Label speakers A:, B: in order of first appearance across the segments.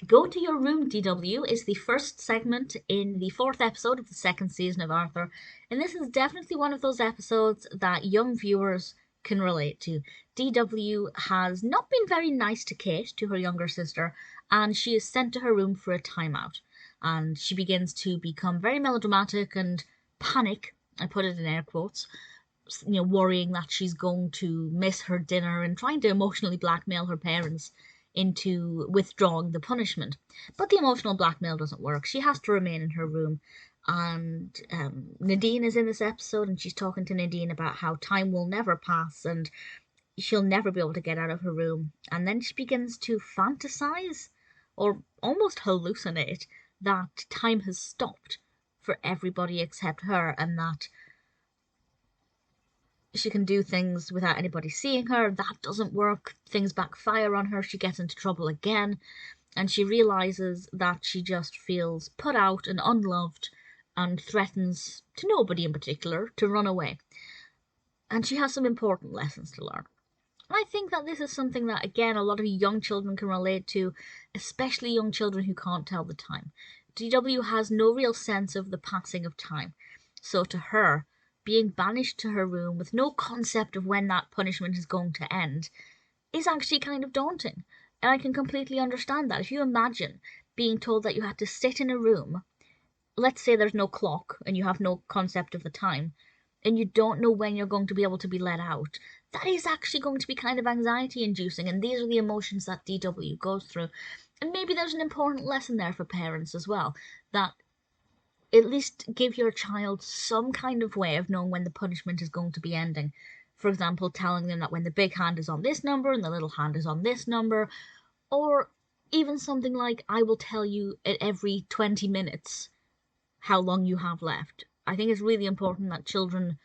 A: Go to Your Room, DW is the first segment in the 4th episode of the 2nd season of Arthur, and this is definitely one of those episodes that young viewers can relate to. DW has not been very nice to Kate, to her younger sister, and she is sent to her room for a timeout. And she begins to become very melodramatic and panic, I put it in air quotes, worrying that she's going to miss her dinner and trying to emotionally blackmail her parents into withdrawing the punishment. But the emotional blackmail doesn't work. She has to remain in her room. And Nadine is in this episode, and she's talking to Nadine about how time will never pass and she'll never be able to get out of her room. And then she begins to fantasize, or almost hallucinate, that time has stopped for everybody except her, and that she can do things without anybody seeing her. That doesn't work. Things backfire on her. She gets into trouble again. And she realizes that she just feels put out and unloved and threatens, to nobody in particular, to run away. And she has some important lessons to learn. I think that this is something that, again, a lot of young children can relate to, especially young children who can't tell the time. DW has no real sense of the passing of time. So to her, being banished to her room with no concept of when that punishment is going to end is actually kind of daunting. And I can completely understand that. If you imagine being told that you have to sit in a room, let's say there's no clock and you have no concept of the time, and you don't know when you're going to be able to be let out, that is actually going to be kind of anxiety inducing, and these are the emotions that DW goes through. And maybe there's an important lesson there for parents as well, that at least give your child some kind of way of knowing when the punishment is going to be ending. For example, telling them that when the big hand is on this number and the little hand is on this number, or even something like, I will tell you at every 20 minutes how long you have left. I think it's really important that children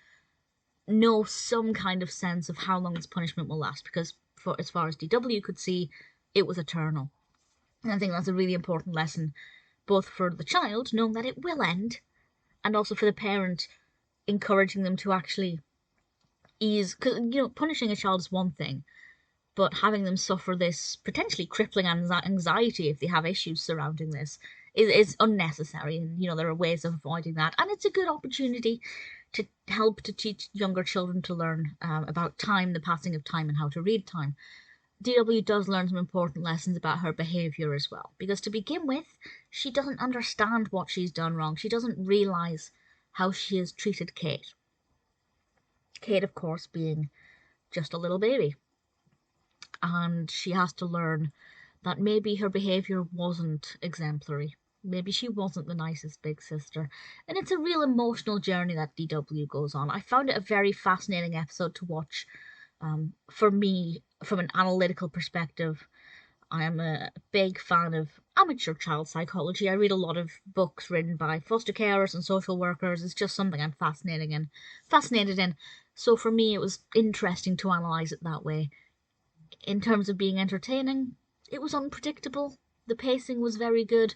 A: know some kind of sense of how long this punishment will last, because as far as DW could see, it was eternal. And I think that's a really important lesson, both for the child, knowing that it will end, and also for the parent, encouraging them to actually ease, because, punishing a child is one thing, but having them suffer this potentially crippling anxiety if they have issues surrounding this is unnecessary. And, there are ways of avoiding that. And it's a good opportunity to help to teach younger children to learn about time, the passing of time, and how to read time. DW does learn some important lessons about her behaviour as well, because to begin with, she doesn't understand what she's done wrong. She doesn't realise how she has treated Kate. Kate, of course, being just a little baby. And she has to learn that maybe her behaviour wasn't exemplary. Maybe she wasn't the nicest big sister. And it's a real emotional journey that DW goes on. I found it a very fascinating episode to watch. For me, from an analytical perspective, I am a big fan of amateur child psychology. I read a lot of books written by foster carers and social workers. It's just something I'm fascinated in. So for me, it was interesting to analyse it that way. In terms of being entertaining, it was unpredictable. The pacing was very good.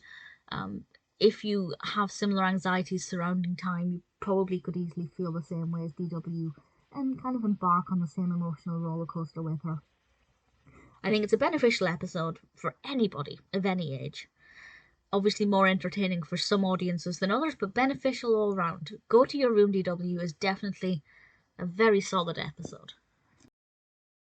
A: If you have similar anxieties surrounding time, you probably could easily feel the same way as DW and kind of embark on the same emotional roller coaster with her. I think it's a beneficial episode for anybody of any age. Obviously more entertaining for some audiences than others, but beneficial all round. Go to Your Room, DW is definitely a very solid episode.